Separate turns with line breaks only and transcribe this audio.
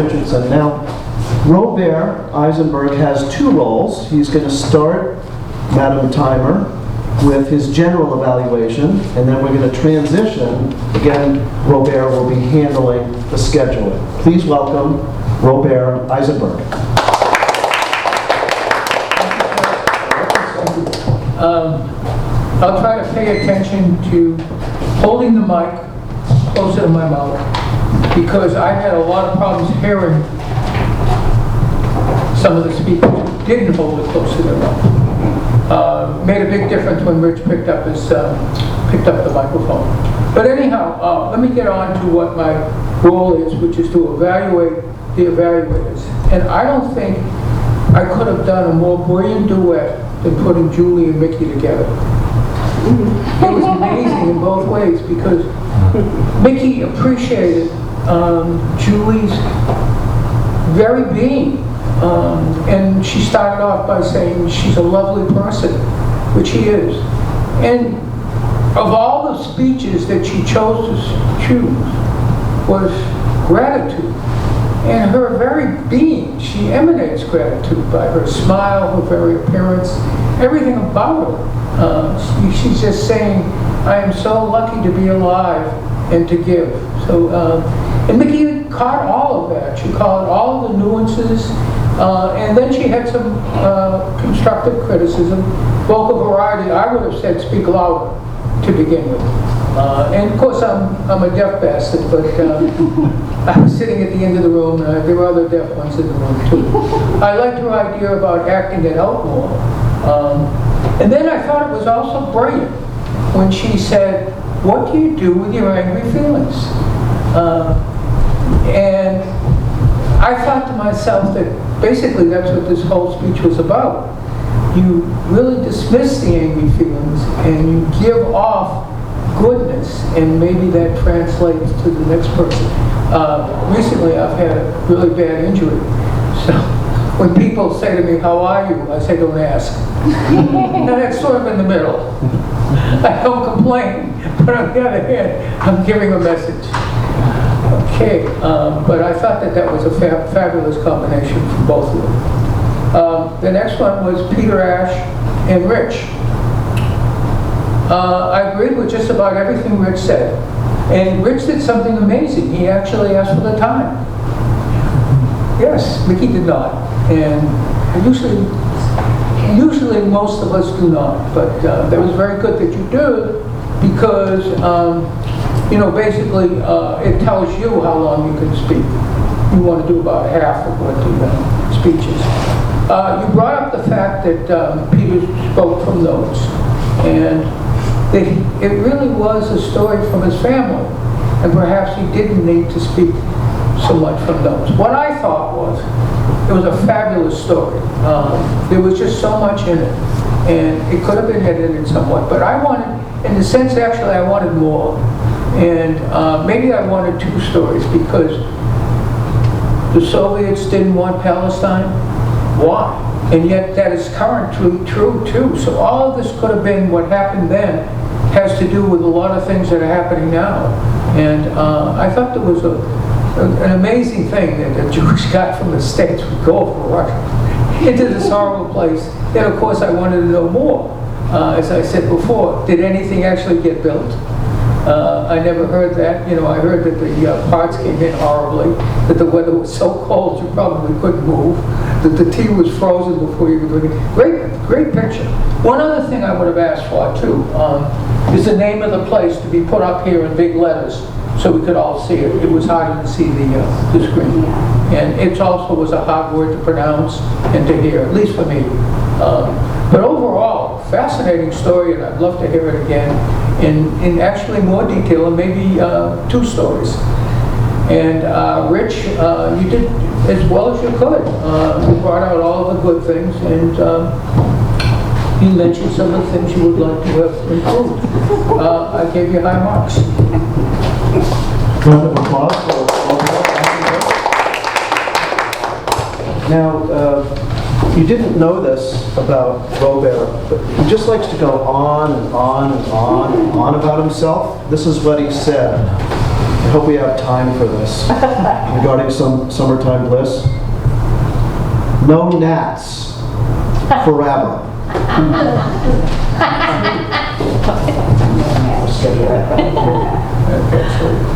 Richardson. Now, Robert Eisenberg has two roles. He's going to start Madam Timer with his general evaluation, and then we're going to transition. Again, Robert will be handling the scheduling. Please welcome Robert Eisenberg.
I'll try to pay attention to holding the mic closer to my mouth, because I had a lot of problems hearing some of the speakers who didn't hold it close to their mouth. Made a big difference when Rich picked up the microphone. But anyhow, let me get on to what my role is, which is to evaluate the evaluators. And I don't think I could have done a more brilliant duet than putting Julie and Mickey together. It was amazing in both ways, because Mickey appreciated Julie's very being. And she started off by saying she's a lovely person, which she is. And of all the speeches that she chose to choose was gratitude. And her very being, she emanates gratitude by her smile, her very appearance, everything about her. She's just saying, I am so lucky to be alive and to give. So, and Mickey caught all of that. She caught all the nuances, and then she had some constructive criticism. Vocal variety, I would have said speak louder to begin with. And of course, I'm a deaf bastard, but I was sitting at the end of the room. There were other deaf ones in the room too. I liked her idea about acting it out more. And then I thought it was also brilliant when she said, what do you do with your angry feelings? And I thought to myself that basically that's what this whole speech was about. You really dismiss the angry feelings and you give off goodness, and maybe that translates to the next person. Recently I've had a really bad injury, so when people say to me, how are you? I say, don't ask. And that's sort of in the middle. I don't complain, but on the other hand, I'm giving a message. Okay, but I thought that was a fabulous combination for both of them. The next one was Peter Ash and Rich. I agreed with just about everything Rich said. And Rich did something amazing. He actually asked for the time. Yes, Mickey did not. And usually most of us do not. But that was very good that you did, because basically it tells you how long you can speak. You want to do about half of what the speech is. You brought up the fact that Peter spoke from notes. And it really was a story from his family, and perhaps he didn't need to speak so much from those. What I thought was, it was a fabulous story. There was just so much in it, and it could have been edited somewhat, but I wanted, in a sense, actually, I wanted more. And maybe I wanted two stories, because the Soviets didn't want Palestine. Why? And yet that is currently true too. So all of this could have been what happened then, has to do with a lot of things that are happening now. And I thought there was an amazing thing that a Jewish guy from the States would go from Russia into this horrible place. Then of course I wanted to know more. As I said before, did anything actually get built? I never heard that. I heard that the parts came in horribly, that the weather was so cold you probably couldn't move, that the tea was frozen before you could drink it. Great picture. One other thing I would have asked for too is the name of the place to be put up here in big letters so we could all see it. It was harder to see the screen. And it also was a hard word to pronounce and to hear, at least for me. But overall, fascinating story, and I'd love to hear it again in actually more detail, and maybe two stories. And Rich, you did as well as you could. You brought out all of the good things, and you mentioned some of the things you would like to have improved. I gave you high marks.
Round of applause for Robert. Now, you didn't know this about Robert, but he just likes to go on and on and on and on about himself. This is what he said. I hope we have time for this. Regarding some summertime bliss. No gnats forever.
Okay, so